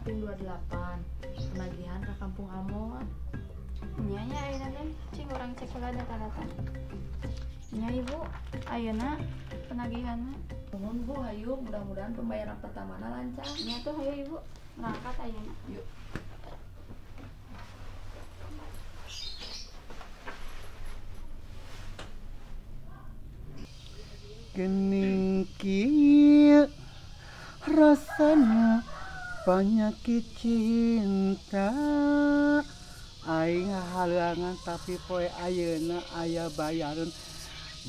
Pin 28 penagihan ke Kampung Amon. Nya nya ayeuna teh cing urang cek heula data-data. Nya Ibu, ayeuna penagihanna. Nuhun Bu, hayu mudah-mudahan pembayaran pertamana lancar. Nya tuh hayu Ibu, berangkat ayeuna. Yuk. Gening kieu rasana penyakit cinta aing halangan tapi poe ayeuna aya bayaran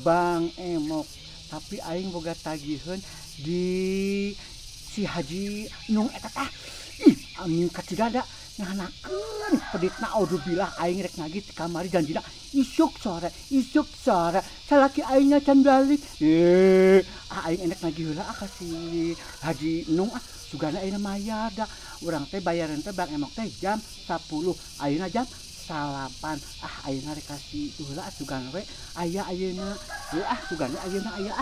Bang Emok tapi aing boga tagiheun di si Haji Nung eta tah ih angin kacidada nganakeun peditna auzubillah aing rek nagih ti kamari janjina isuk sore salaki aingnya can balik aing enek nagih heula ka si Haji Nung sugana ayeuna mayar da urang teh bayaran teh Bang Emok teh jam 10 ayeuna jam 8 ayeuna rek kasih heula sugana we aya ayeuna sugana ayeuna aya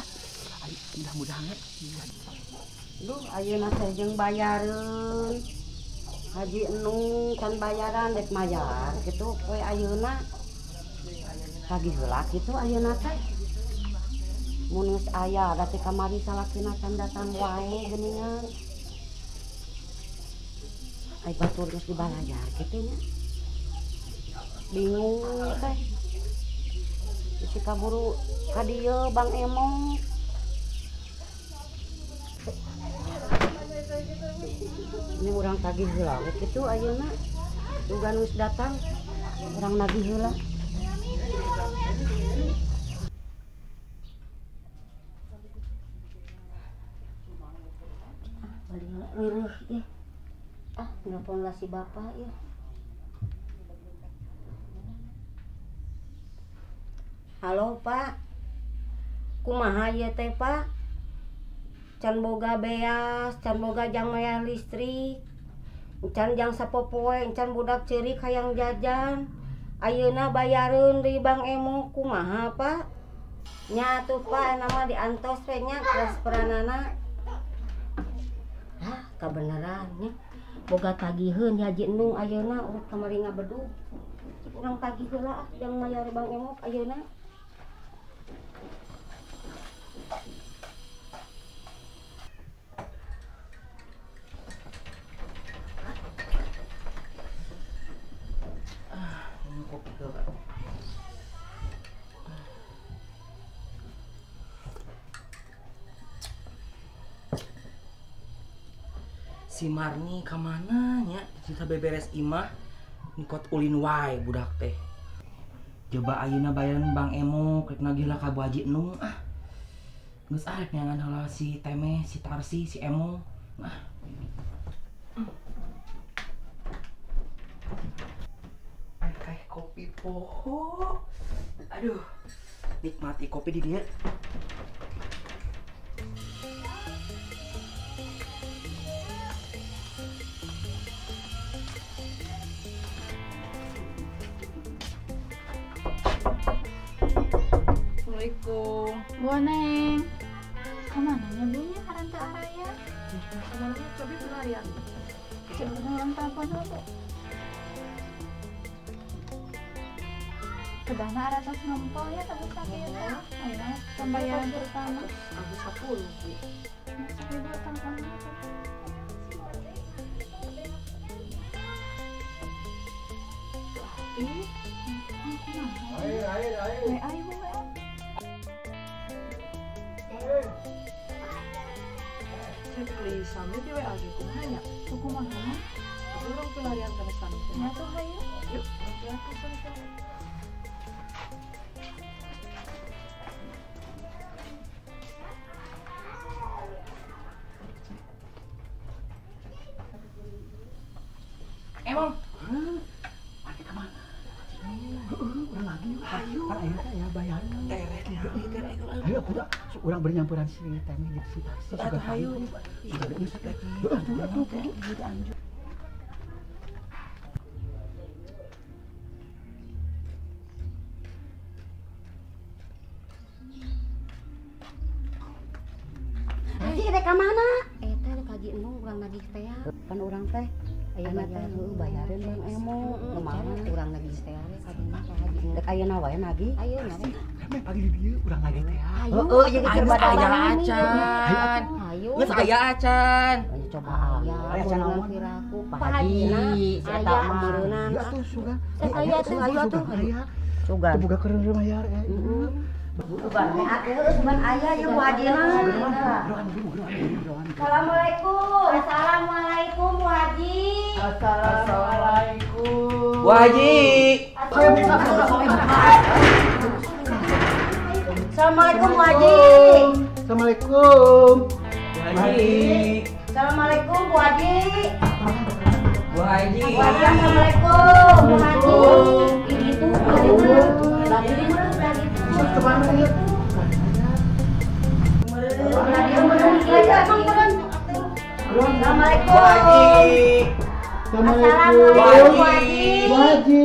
mudah-mudahan duh ayeuna teh jeung bayareun Haji Enung can bayaran dek mayar kitu poe ayeuna tagih heula kitu ayeuna teh mun geus aya da teh kamari salakina can datang wae geuningan ai batur geus dibayar kitu nya bingung teh si kaburu ka dieu Bang Emok ini urang tagih heula we kitu ayeuna dugan geus datang urang nagih heula balik leureuf ge nelpon lah si bapak ya halo Pak kumaha ieu teh Pak can boga beas, can boga jang mayar listrik, can jang sapopoe, can budak ceurik hayang jajan. Ayeuna bayareun deui Bang Emok kumaha Pak? Nya atuh Pak nama diantos we nya transferanana. Kabeneran nya. Boga tagiheun Haji Enung ayeuna urang kamari ngabeduh. Urang tagih heula jang mayar Bang Emok ayeuna. Si Marni kamana nya kita beberes imah nikot ulin wae budak teh coba ayeuna bayaran Bang Emok rek nagih lah ka Bu Haji Enung geus arek nyangan heula si Teme si Tarsi si Emo kayak kopi poho aduh nikmati kopi di dia. Assalamualaikum. Bu Neng. Kemana nya Bu nya karanta araya? Sebenarnya cobi pelarian. Coba ulang telepon Bu. Kedana aratos ngempol ya tapi sakitna. Ayeuna pembayaran pertama. Aku 10 Bu. Sampai dua telepon. Ih, Ayo Bu. cek li sami di WA ge kumaha nya? Kumaha? Aku urang pelarian kana sami teh. Nya tuh hayu. Yuk, nanti aku sore-sore. Emong Mati ka mana? Urang lagi ayo ya bayaran. Ayo kuda urang bernyampuran si Temi gitu si Tarsi juga hayu. Sudah ada isuk lagi. Atuh udah anjur. Haji rek ka mana? Eta rek Haji Enung urang nagih teh kan urang teh aya bayareun Bang Emo kumaha urang nagih teh kadina Pak Haji dek ayeuna wae nagih ayeuna Rame pagi di dieu urang lagi teh. heueuh jeung keur Aya acan. ayo Geus aya acan. coba aya urang kiraku Pak Haji aya meureunnan Atuh suga. aya tuh sugan Boga keur bayar Sugan sugan aya jeung Bu Haji Assalamualaikum. Assalamualaikum Bu Haji. Assalamualaikum. Bu Haji. Assalamualaikum Bu Haji. Assalamualaikum. Bu Haji. Assalamualaikum Bu Haji. Bu Haji. Assalamualaikum Bu Haji. Ini tuh lagi di mana lagi? Kemana ya? Assalamualaikum. Bu Haji. Assalamualaikum Bu Haji. Bu Haji.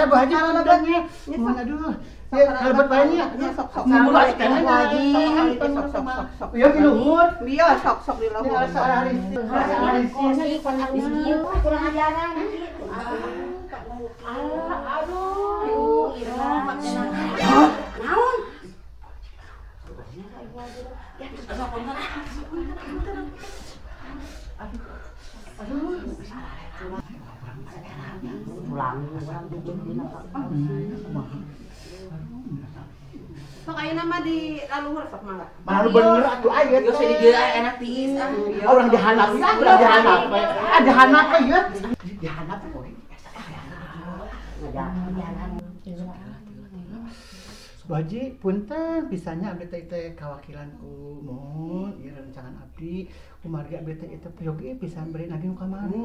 Bu Haji mana bedanya? Mana aduh. Ya, kalebet bae nya. Sok-sok. Ya di luhur. Iya, sok-sok di luhur. Ya sehari. Kurang ajaran. Aduh, naon? Pulang. Sok ayeuna mah di laluhur sok mangga. Malu bener atuh aya. Geus di dieu enak tiis ah. Orang dihanap, urang dihanap. Ada hanap ya. Dihanap poe. Bu Haji, punten pisahnya abdi teh kawakilanku mohon ieu rancangan abdi kumargi abdi teh eta yogi pisan beri nagih nu kamari.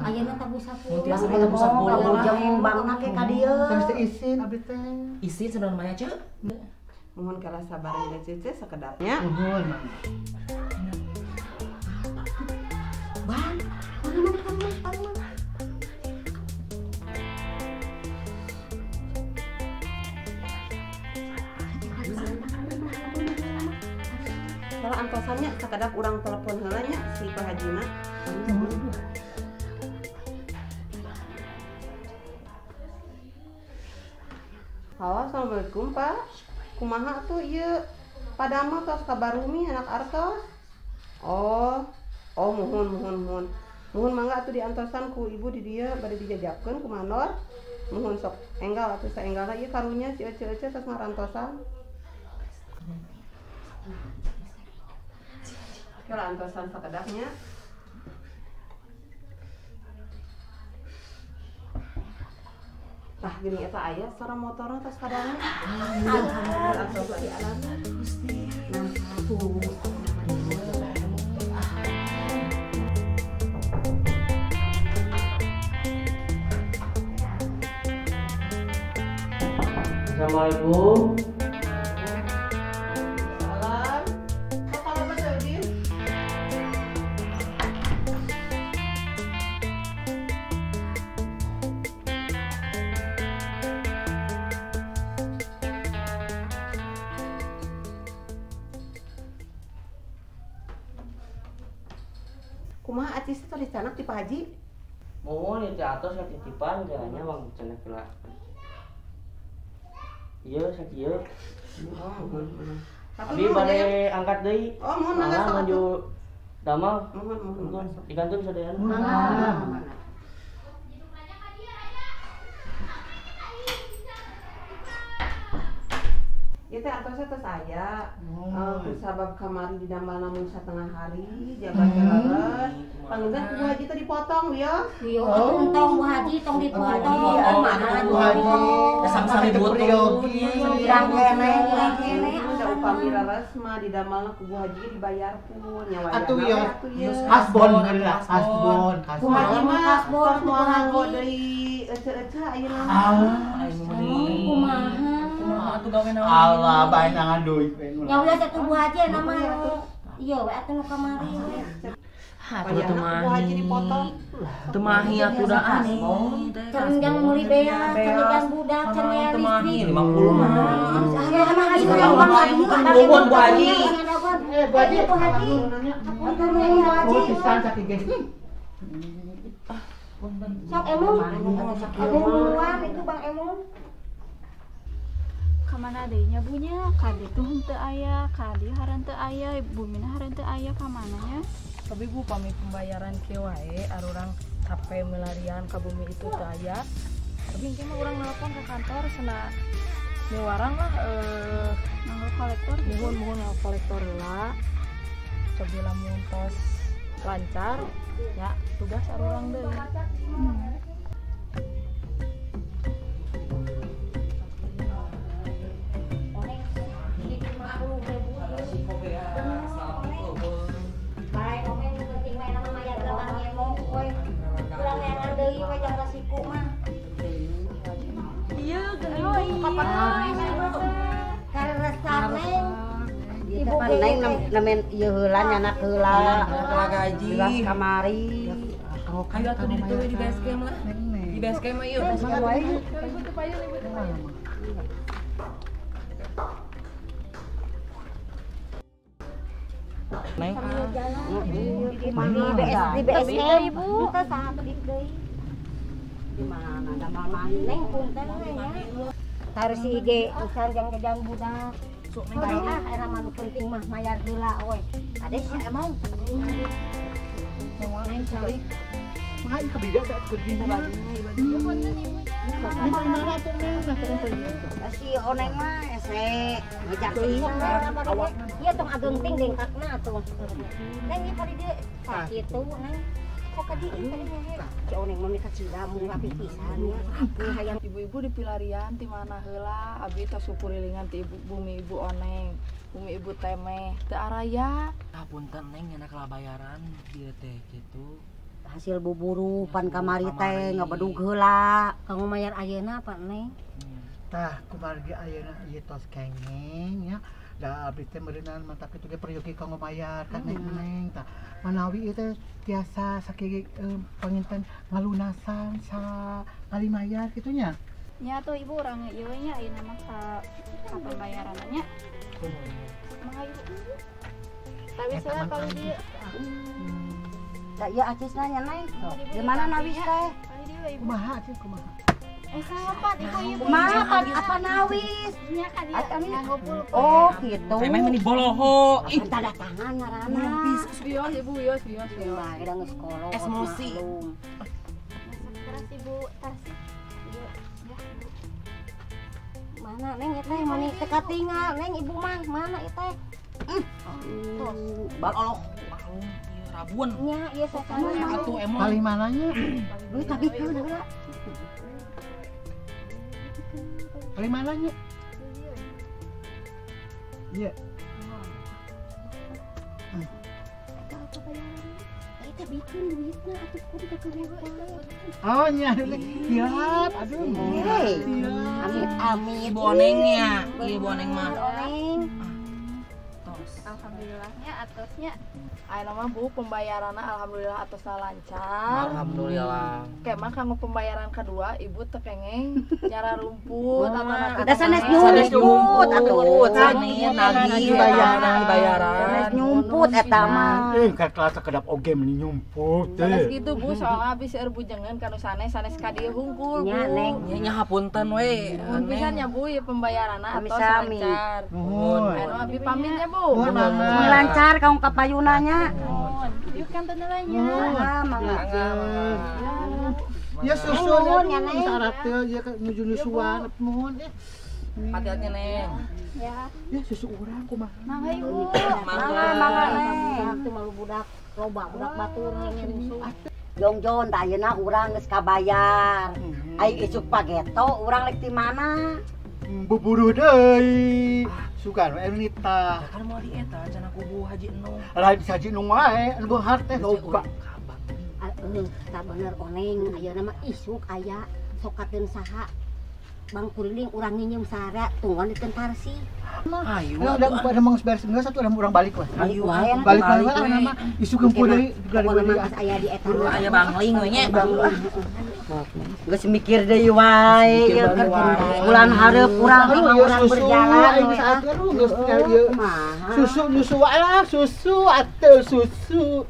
Ayeuna tabu sapu. Tiasa tabu sapu. Jeung bangna ke ka dieu. Geus teh izin abdi teh. Isin sebenarnya maya ceuk. Mohon kala sabar dan cece sekedapnya. Nuhun, Mang. Bang, mana? Kalau antosannya sekedap urang telepon heula nya si Pak Haji mah. Halo, assalamualaikum Pak. Kumaha tuh ieu? Padama tos kabarumi anak artos. Oh, mohon. Mohon mangga atuh diantosan ku ibu di dieu bade dijajabkeun ku mandor. Mohon sok enggal atuh saenggala ieu karunya si ece-ece tos ngarantosan. Kalau antosan sakedapnya. Tah gini eta aya suara motorna tos kadang. Alhamdulillah antosan di alam. Gusti. Nah, tuh. Assalamualaikum. Salam. Kalau betul Din. Kumaha acis itu dicanak di Pak Haji? Mohon itu atas ya titipan jalannya bang cenah pula. Iya sakit iya. Abi bade angkat deui. Oh, mohon mangga sok maju atuh. damal. Mohon. Di kantor sadean. Ieu teh atosnya teh saya. Kusabab kamari di dambal namun satengah hari jaga leres. Panggilan ku Haji teh dipotong ya. Yo, tong Bu Haji tong dipotong. Mana Bu Haji? Sama-sama butuh. Urang kene. Udah upami leres mah di damalna ku Bu Haji dibayar pun nyawa. Atuh ya. Hasbon heula, hasbon. Ku Haji mah tos moal nganggo deui ece-ece ayeuna. Kumaha? Kumaha atuh gawe naon? Allah bae nangan duit. Ya udah satu Bu Haji nama Iya, we atuh nu kamari we. Atuh teu Bu Haji dipotong. Teu mahi atuh da aneh. Can jang meuli bea, can jang budak, can aya Teu mahi listrik. 50 mah. Bukan nuhun Bu Haji. Bu Haji, Bu Haji. Matur nuhun Bu Haji. Sok Emong. Emong luar itu Bang Emong. Kamana deunya bunya? Kadi tuh henteu aya, kadi haran teu aya, bumina haran teu aya kamana nya? Tapi Bu pami pembayaran ke wae arurang capek melarian ka bumi itu teu aya. Tapi engke mah urang nelpon ke kantor cenah ngewarang lah Nanggo kolektor muhun kolektor heula. Coba lamun tos lancar ya tugas arurang deui. Bae oke nu penting bae nama mayat Bang Emong we. Urang yang deui we jang rasiku mah. Iya, geuning kapan Karena sareng. Ibu neng nemen ieu heula nyanak heula. Heula gaji. Jelas kamari. Ayo atuh di ditu we di base camp lah. Di base camp mah ieu. Neng Di BSM Ibu. Kita sangat deui. Di mana ada mamahi Neng punten we ya. Harus si IG usan jang budak. Bae era mah nu penting mah mayar heula we. Ade si Emong. Neng calik. Mah ieu kabida da kerjina baju. Si Oneng mah ese ngejak deui. Ieu tong ageungting dengkakna atuh. Neng ieu kali dieu sakitu neng. Kok ka dieu kali nya. Si Oneng mah mika cidamu rapi pisan ya. Aku hayang Ibu-ibu di pilarian ti mana heula abi tos supurilingan ti ibu bumi ibu Oneng, bumi ibu Temeh teu araya. Hapunten Neng enak lah bayaran dieu teh kitu. hasil buburu pan kamari teh ngabedug heula. Kanggo mayar ayeuna apa Neng? Tah kumargi ayeuna ieu tos kengeng ya. Da abdi teh meureunan mah tapi teh peryogi kanggo mayar kan Neng tah. Manawi ieu teh tiasa sakit panginten ngalunasan sa kali mayar kitu nya. Nya tuh ibu orang ieu nya ayeuna mah ka pembayaranna nya. Mangayu. Tapi saya kalau dia Da ieu acis nanya Neng. Di mana nawis teh? kali dia ibu. Kumaha sih kumaha? Sahabat ibu ibu. Kumaha apa nawis? Nya ka dia nganggo pulpen. Oh gitu. Temeh meni boloho. Ih, Tanda tangan ngaranna. Bios ibu, bios. Bah, kita geus kolot. Emosi. Terus ibu tas. Ibu ya. Mana Neng ieu teh mani teh katingal Neng ibu mah mana ieu teh? baloloh. Ieu rabun. Nya ieu sokana. Atuh emang. Kali mananya? Duit tadi keun heula. Kali mananya? Iya. Eta bikin duitna atuh kudu ka Oh nya siap. Aduh. Hei. Siap. Amit-amit. Ibu Onengnya, ieu Bu Oneng mah. Oneng. Tos. Alhamdulillahnya atasnya Ayeuna mah Bu pembayaranna alhamdulillah atosna lancar. Alhamdulillah. Kemah kanggo pembayaran kedua ibu teu kengeng nyara rumput atau Da sanes Sanes nyumput atuh. sanes nagih bayaran. Sanes nyumput eta mah. Kelas kedap oge meni nyumput Sanes teh. gitu Bu soalnya abis seueur bujengan kanu sanes ka dieu hungkul Bu. Nya Neng. Nya nya hapunten we. Mun pisan nya Bu ieu pembayaranna atos Sami-sami. lancar. Nuhun. Anu abi pamitnya Bu. Nuhun, Mama. Sing lancar kaung kapayunanya. yuk kan tenelanya. Ah, mangga. Ya susul Nuhun, ya, Neng. syarat teh ya nuju nusuan nuhun Hati-hati Neng. Ya. Ya susu urang kumaha. Mangga ibu. Mangga Neng. Teu malu budak loba budak batur Neng rusuh. Jongjon da ayeuna urang geus kabayar. Aing isuk pageto urang lek ti mana? Buburu deui. Sugan we nita. Kan mau di eta cenah ku Bu Haji Enung. Lain saji nu wae anu beunghar teh loba. Tak bener Oneng ayeuna mah isuk aya sok kateun saha. Bang Kuriling urang nginjem sare tunggon dikeun Tarsi. Ayo. Ada mang beres geus satu urang balik weh. Ayo Balik wae nama isu kempu deui juga Pokona mas aya di eta. aya bangling we nya. Geus mikir deui wae ieu kan bulan hareup urang berjalan we. Susu wae lah, susu atuh susu.